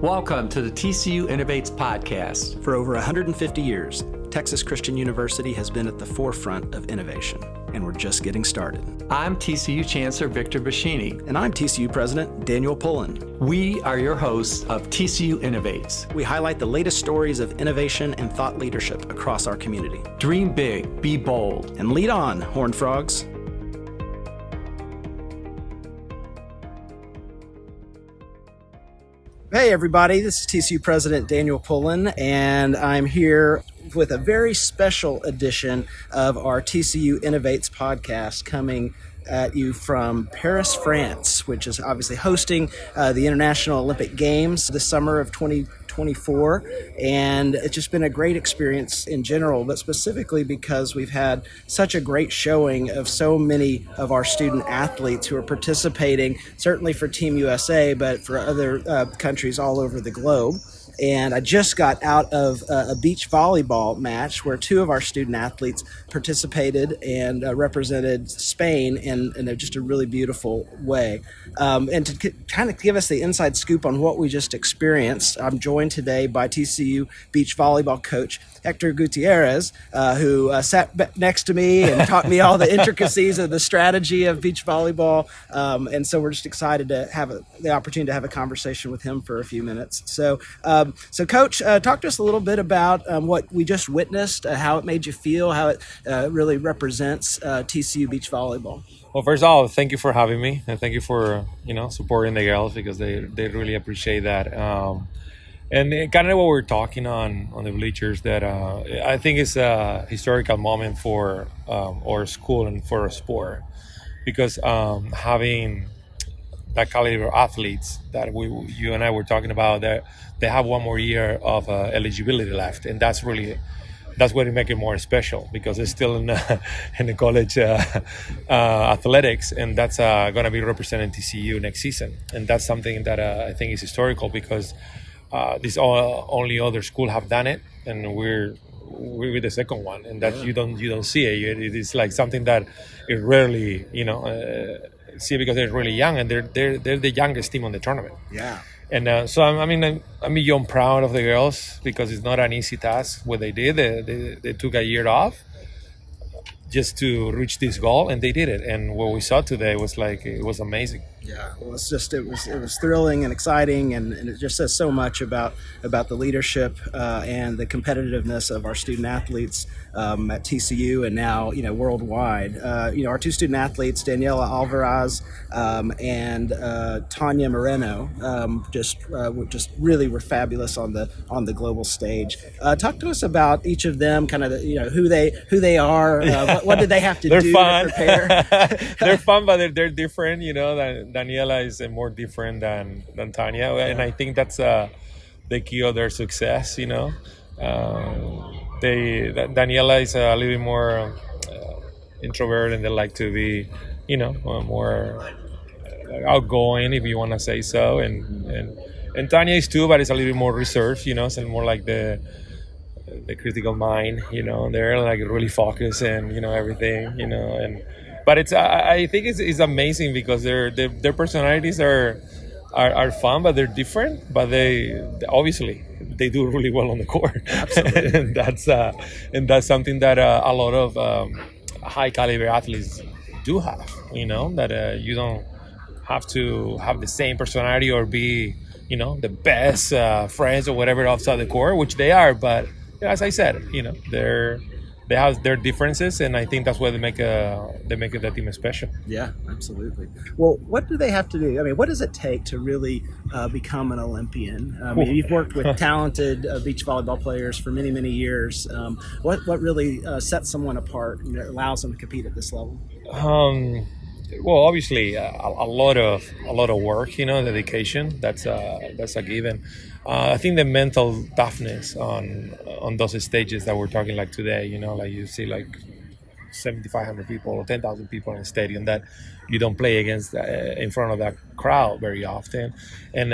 Welcome to the TCU Innovates podcast. For over 150 years, Texas Christian University has been at the forefront of innovation, and we're just getting started. I'm TCU Chancellor Victor Bashini. And I'm TCU President Daniel Pullin. We are your hosts of TCU Innovates. We highlight the latest stories of innovation and thought leadership across our community. Dream big, be bold, and lead on, Horned Frogs. Hey everybody, this is TCU President Daniel Pullin, and I'm here with a very special edition of our TCU Innovates podcast coming at you from Paris, France, which is obviously hosting the International Olympic Games this summer of 2024. And it's just been a great experience in general, but specifically because we've had such a great showing of so many of our student athletes who are participating, certainly for Team USA, but for other countries all over the globe. And I just got out of a beach volleyball match where two of our student athletes participated and represented Spain in just a really beautiful way. And to kind of give us the inside scoop on what we just experienced, I'm joined today by TCU beach volleyball coach Hector Gutierrez, who sat next to me and taught me all the intricacies of the strategy of beach volleyball. And so we're just excited to have the opportunity to have a conversation with him for a few minutes. So Coach, talk to us a little bit about what we just witnessed, how it made you feel, how it really represents TCU beach volleyball. Well, first of all, thank you for having me, and thank you for supporting the girls, because they really appreciate that. And kind of what we're talking on the bleachers, that I think is a historical moment for our school and for our sport, because having that caliber athletes that you and I were talking about, that they have one more year of eligibility left, and that's what it makes it more special, because it's still in the college athletics, and that's going to be representing TCU next season, and that's something that I think is historical, because this only other school have done it, and we're the second one, and that you don't see it. It is like something that it rarely see, because they're really young, and they're the youngest team on the tournament. Yeah. And so I'm beyond proud of the girls, because it's not an easy task what they did. They took a year off just to reach this goal, and they did it. And what we saw today was it was amazing. Yeah, well, it was thrilling and exciting, and it just says so much about the leadership and the competitiveness of our student athletes at TCU, and now worldwide. Our two student athletes, Daniela Alvarez and Tania Moreno, just really were fabulous on the global stage. Talk to us about each of them, kind of who they are. What did they have to do fun. to prepare? They're fun, but they're different. Daniela is more different than Tania, and I think that's the key of their success. Daniela is a little bit more introvert, and they like to be, more outgoing, if you want to say so, and Tania is too, but it's a little bit more reserved. It's more like the critical mind. They're like really focused and everything. But I think it's amazing, because their personalities are fun, but they're different. But they obviously do really well on the court. Absolutely. and that's something that a lot of high caliber athletes do have. That you don't have to have the same personality or be the best friends or whatever outside the court, which they are. But as I said, they have their differences, and I think that's why they make that team special. Yeah, absolutely. Well, what do they have to do? I mean, what does it take to really become an Olympian? You've worked with talented beach volleyball players for many, many years. What really sets someone apart and allows them to compete at this level? Well, obviously, a lot of work, dedication. That's a given. I think the mental toughness on those stages that we're talking like today, you see 7,500 people or 10,000 people in a stadium that you don't play against in front of that crowd very often, and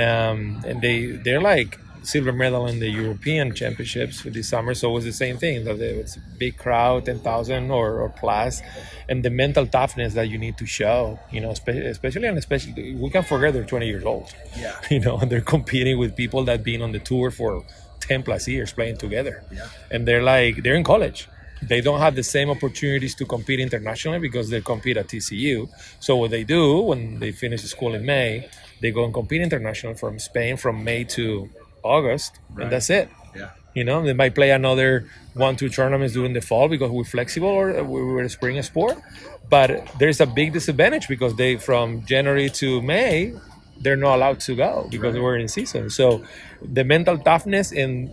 they're like silver medal in the European Championships this summer. So it was the same thing. That it's a big crowd, 10,000 or plus, and the mental toughness that you need to show. Especially we can't forget they're 20 years old. Yeah. They're competing with people that been on the tour for 10 plus years playing together, and they're in college. They don't have the same opportunities to compete internationally because they compete at TCU. So what they do when they finish school in May, they go and compete international from Spain from May to August, and that's it. Yeah. They might play another 1-2 tournaments during the fall because we're flexible or we're a spring sport. But there's a big disadvantage because they from January to May, they're not allowed to go because we're in season. So the mental toughness and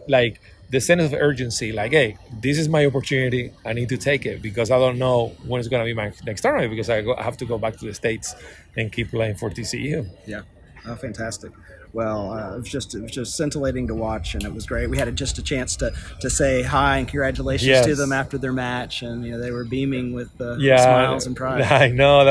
like the sense of urgency, like, hey, this is my opportunity. I need to take it because I don't know when it's going to be my next tournament because I have to go back to the States and keep playing for TCU. Yeah. Oh, fantastic. Well, it was just scintillating to watch, and it was great. We had just a chance to say hi and congratulations to them after their match, and they were beaming with smiles and pride. I know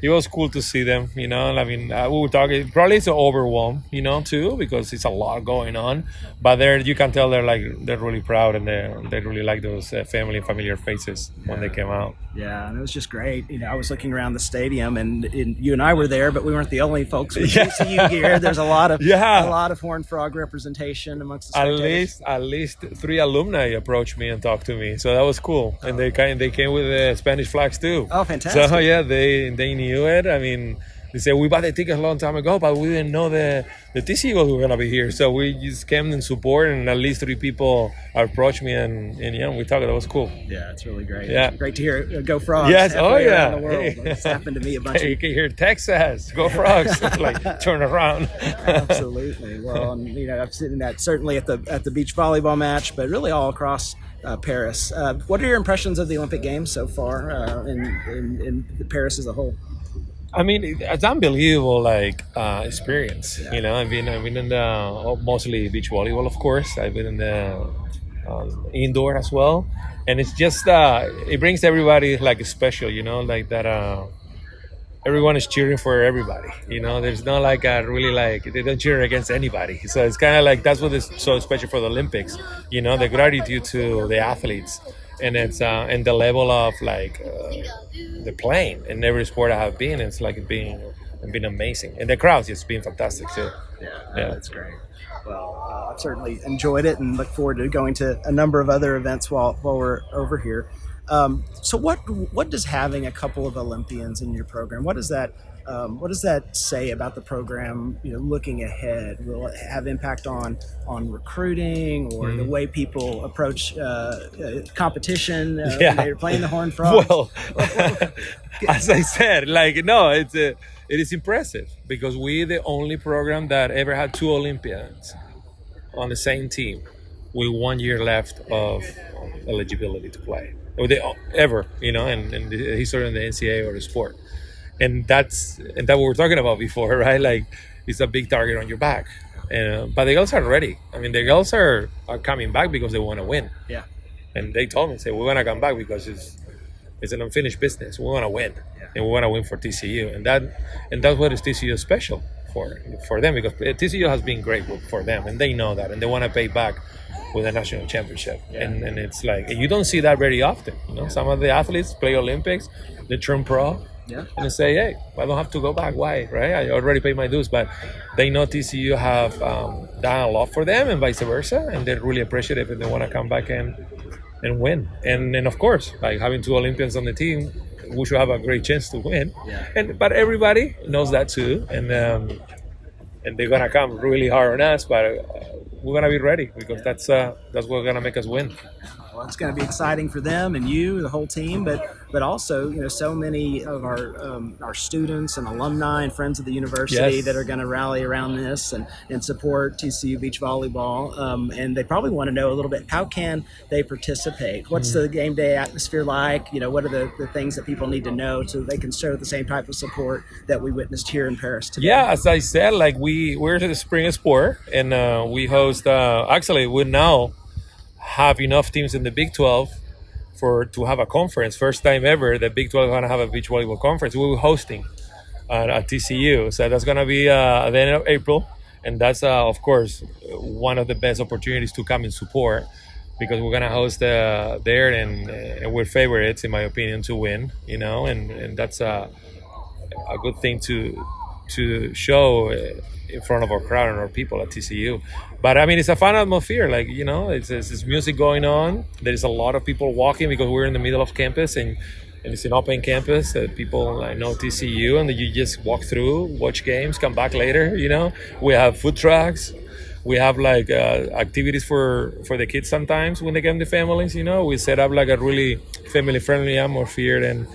it was cool to see them. I mean, we were talking. Probably it's an overwhelm, too, because it's a lot going on. But you can tell they're really proud and they really like those familiar faces when they came out. Yeah, and it was just great. I was looking around the stadium, and you and I were there, but we weren't the only folks with TCU gear. There's a lot of Horned Frog representation amongst the spectators. At least 3 alumni approached me and talked to me, so that was cool. And they came with Spanish flags too. Oh, fantastic! So yeah, they knew it. I mean, they said we bought the tickets a long time ago, but we didn't know the TCU were gonna be here. So we just came in support, and at least 3 people approached me, and we talked. That was cool. Yeah, it's really great. Yeah, great to hear. Go Frogs! Yes, around the world. It's happened to me a bunch. You can hear Texas, go Frogs! Like turn around. Absolutely. Well, and, I've seen that certainly at the beach volleyball match, but really all across Paris. What are your impressions of the Olympic Games so far in Paris as a whole? I mean, it's unbelievable, experience. I've been in the mostly beach volleyball, of course. I've been in the indoor as well, and it's just it brings everybody special. Like that. Everyone is cheering for everybody. There's not they don't cheer against anybody. So it's kind of like that's what is so special for the Olympics. The gratitude to the athletes, and it's and the level of the playing in every sport I have been. It's been amazing, and the crowds just been fantastic too. Yeah, that's great. Well, I've certainly enjoyed it and look forward to going to a number of other events while we're over here. So what does having a couple of Olympians in your program, what does that say about the program, looking ahead? Will it have impact on recruiting or the way people approach competition when they're playing the Horned Frogs? Well, as I said, it is impressive because we're the only program that ever had 2 Olympians on the same team with 1 year left of eligibility to play. Ever, in the history of the NCAA or the sport. And that's what we're talking about before, right? It's a big target on your back. But the girls are ready. I mean, the girls are coming back because they want to win. Yeah. And they told me, we're going to come back because it's an unfinished business. We want to win. Yeah. And we want to win for TCU. And that's what is TCU special for them, because TCU has been great for them, and they know that, and they want to pay back with a national championship. Yeah. And it's you don't see that very often. Some of the athletes play Olympics, they turn pro, and they say, hey, I don't have to go back. Why? Right? I already paid my dues. But they know TCU have done a lot for them, and vice versa, and they're really appreciative, and they want to come back and win. And of course, having 2 Olympians on the team, we should have a great chance to win. Yeah. But everybody knows that too, and they're gonna come really hard on us, but we're gonna be ready because that's what's gonna make us win. Well, it's going to be exciting for them and you, the whole team, but also, so many of our students and alumni and friends of the university that are going to rally around this and support TCU beach volleyball. And they probably want to know a little bit, how can they participate? What's the game day atmosphere like? What are the things that people need to know so they can show the same type of support that we witnessed here in Paris today? Yeah, as I said, we're the spring sport, and we host. Actually, we now have enough teams in the Big 12 to have a conference. First time ever, the Big 12 is going to have a beach volleyball conference. We were hosting at TCU, so that's going to be at the end of April, and that's of course one of the best opportunities to come and support, because we're gonna host there, and we're favorites in my opinion to win, and that's a good thing to show in front of our crowd and our people at TCU. But I mean, it's a fun atmosphere. Like, it's music going on. There's a lot of people walking because we're in the middle of campus, and it's an open campus that people know TCU, and you just walk through, watch games, come back later. We have food trucks. We have like activities for the kids sometimes when they get in the families. We set up like a really family friendly atmosphere, and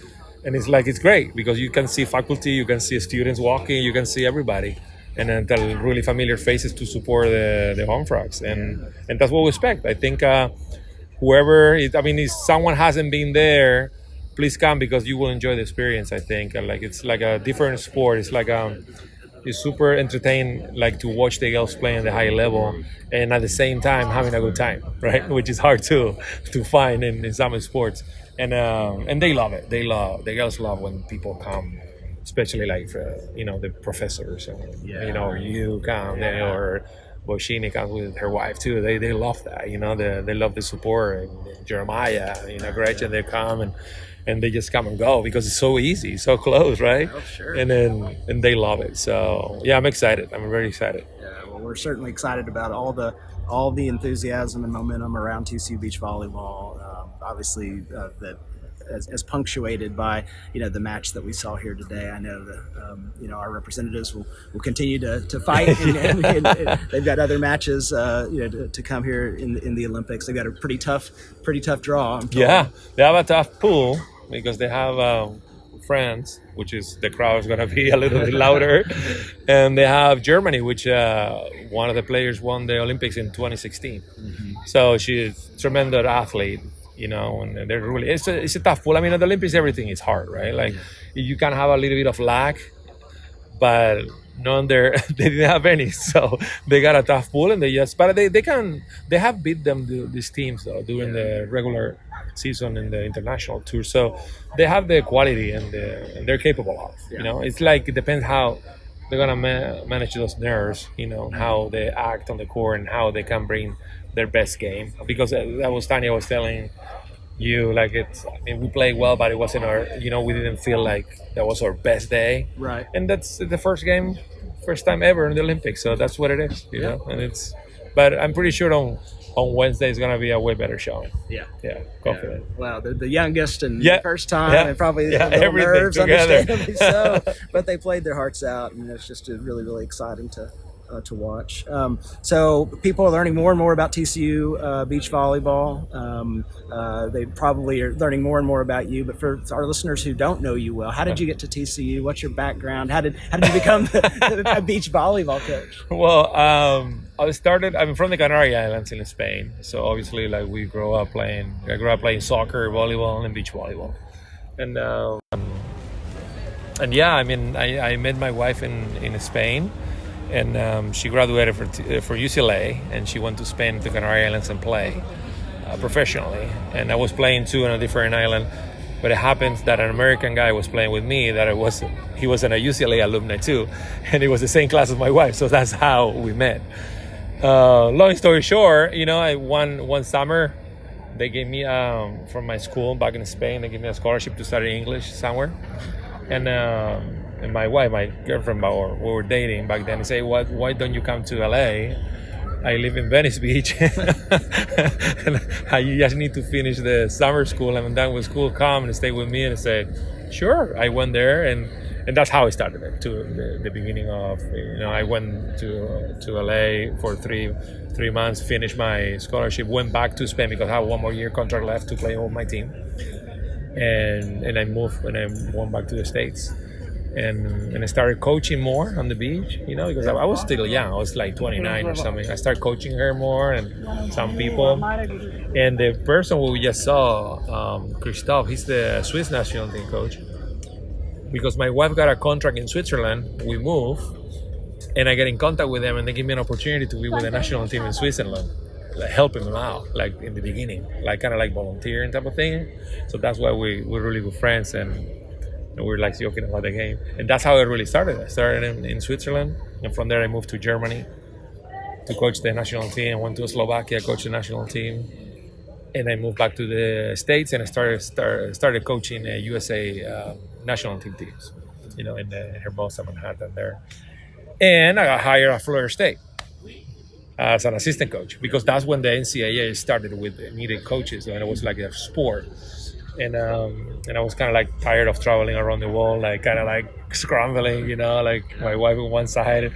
it's great because you can see faculty, you can see students walking, you can see everybody, and then tell really familiar faces to support the Home Frogs, and that's what we expect. I think if someone hasn't been there, please come because you will enjoy the experience. I think it's like a different sport. It's like it's super entertaining, like to watch the girls play at the high level, and at the same time having a good time, right? Which is hard to find in some sports. And they love it. The girls love when people come, especially like the professors, or you come, or Boschini comes with her wife too. They love that. They love the support. And Jeremiah, Gretchen, they come and they just come and go because it's so easy, so close, right? Oh, sure. And they love it. So yeah, I'm excited. I'm very excited. Yeah, well, we're certainly excited about all the enthusiasm and momentum around TCU beach volleyball. Obviously, that as punctuated by the match that we saw here today. I know that our representatives will continue to fight, and they've got other matches to come here in the Olympics. They've got a pretty tough draw. Yeah, they have a tough pool because they have France, which is the crowd is going to be a little bit louder, and they have Germany, which one of the players won the Olympics in 2016. Mm-hmm. So she's a tremendous athlete. And they're really, it's a tough pool. I mean, at the Olympics, everything is hard, right? Like, you can have a little bit of lag, but they didn't have any. So they got a tough pool, and they have beat these teams though during the regular season and the international tour. So they have the quality and they're capable of. It's like, it depends how they're gonna manage those nerves. How they act on the court and how they can bring their best game, because that was Tania was telling you, like, we played well, but it wasn't we didn't feel like that was our best day, right? And that's the first time ever in the Olympics, so that's what it is, know. And but I'm pretty sure on Wednesday is gonna be a way better showing. Yeah, confident. Yeah. Well, the youngest and the first time, and probably a little everything nerves, together. Understandably so, but they played their hearts out, and it's just really, really exciting to watch. So people are learning more and more about TCU beach volleyball. They probably are learning more and more about you. But for our listeners who don't know you well, how did you get to TCU? What's your background? How did you become a beach volleyball coach? Well, I'm from the Canary Islands in Spain. So obviously, like, I grew up playing soccer, volleyball, and beach volleyball. And yeah, I mean, I met my wife in Spain. And she graduated for UCLA, and she went to Spain, to Canary Islands, and play professionally. And I was playing too on a different island, but it happens that an American guy was playing with me. He was a UCLA alumni too, and he was the same class as my wife. So that's how we met. Long story short, I one summer they gave me from my school back in Spain. They gave me a scholarship to study English somewhere, and my wife, my girlfriend, we were dating back then, and say, why don't you come to LA? I live in Venice Beach. And you just need to finish the summer school. I'm done with school. Come and stay with me. And I said, sure. I went there, and that's how I started it. To the beginning of, I went to LA for three months, finished my scholarship, went back to Spain because I had one more year contract left to play on my team. And I moved, and I went back to the States. And I started coaching more on the beach, because I was still young. I was like 29 or something. I started coaching her more and some people. And the person who we just saw, Christophe, he's the Swiss national team coach. Because my wife got a contract in Switzerland, we moved, and I get in contact with them, and they give me an opportunity to be with the national team in Switzerland, like helping them out, like in the beginning, like kind of like volunteering type of thing. So that's why we're really good friends, and we're like joking about the game. And that's how it really started. I started in Switzerland, and from there I moved to Germany. to coach the national team. I went to Slovakia, coached the national team, and I moved back to the States and I started coaching USA national teams, in Hermosa, Manhattan there. And I got hired at Florida State as an assistant coach because that's when the NCAA started with needed coaches, and it was like a sport. And I was kind of like tired of traveling around the world, like kind of like scrambling, like my wife on one side.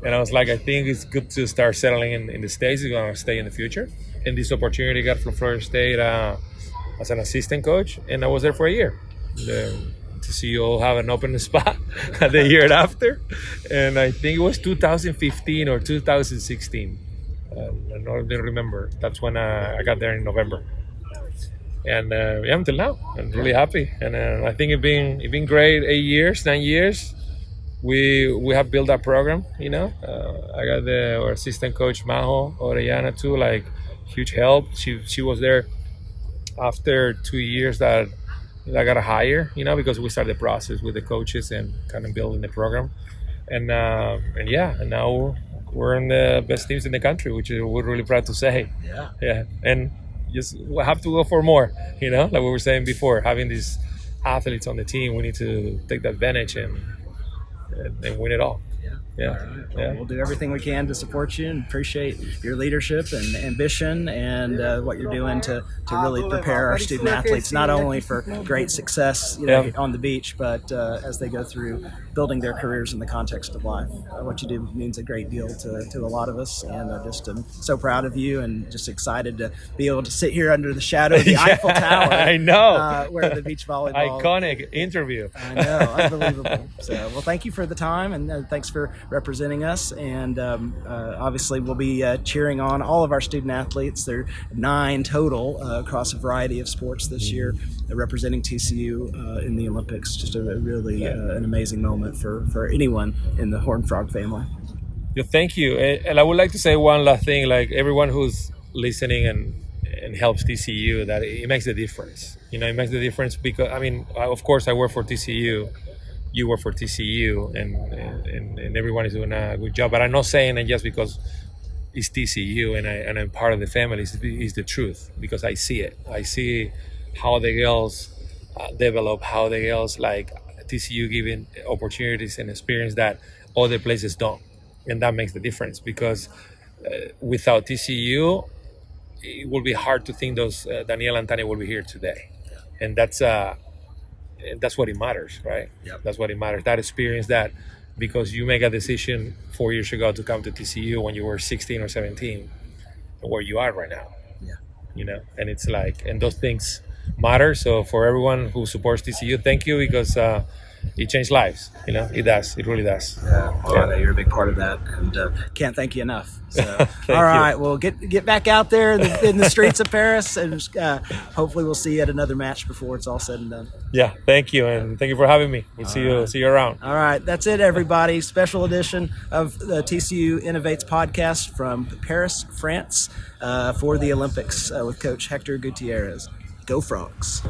And I was like, I think it's good to start settling in the States. It's going to stay in the future. And this opportunity got from Florida State as an assistant coach. And I was there for a year. The TCU have an open spot the year after. And I think it was 2015 or 2016. I don't remember. That's when I got there in November. And until now, I'm really happy. And I think it's been great. 8 years, 9 years. We have built that program, I got our assistant coach Majo Orellana too, like huge help. She was there after 2 years that I got a hire, because we started the process with the coaches and kind of building the program. And now we're in the best teams in the country, which we're really proud to say. Yeah. And just we have to go for more, like we were saying before, having these athletes on the team, we need to take that advantage and win it all. All right. Well, we'll do everything we can to support you and appreciate your leadership and ambition and what you're doing to really prepare our student athletes, not only for great success on the beach, but as they go through building their careers in the context of life. What you do means a great deal to a lot of us, and I just am so proud of you and just excited to be able to sit here under the shadow of the Eiffel Tower. I know. Where the beach volleyball. Iconic interview. I know. Unbelievable. So, well, thank you for the time, and thanks for representing us. And obviously, we'll be cheering on all of our student athletes. There are 9 total across a variety of sports this year, representing TCU in the Olympics. Just a really an amazing moment for anyone in the Horned Frog family. Yeah, thank you. And I would like to say one last thing, like everyone who's listening and helps TCU, that it makes a difference. It makes the difference because, of course, I work for TCU. You work for TCU, and everyone is doing a good job. But I'm not saying it just because it's TCU and I'm part of the family. It's the truth, because I see it. I see how the girls develop, how the girls like TCU giving opportunities and experience that other places don't. And that makes the difference, because without TCU, it will be hard to think those Daniel and Tania will be here today. And that's what it matters, right? Yep. That's what it matters. That experience, that because you make a decision 4 years ago to come to TCU when you were 16 or 17, where you are right now. Yeah. And it's like, and those things matter. So for everyone who supports TCU, thank you, because it changed lives. It does. It really does. Yeah. You're a big part of that, and can't thank you enough. So, all right, well, get back out there in the streets of Paris, and hopefully we'll see you at another match before it's all said and done. Yeah, thank you, and thank you for having me. We'll see you around. All right, that's it, everybody. Special edition of the TCU Innovates podcast from Paris, France, for the Olympics with Coach Hector Gutierrez. Go Frogs!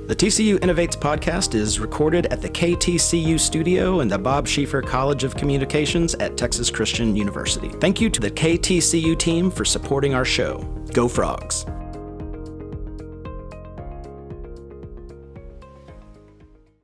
The TCU Innovates podcast is recorded at the KTCU studio in the Bob Schieffer College of Communications at Texas Christian University. Thank you to the KTCU team for supporting our show. Go Frogs!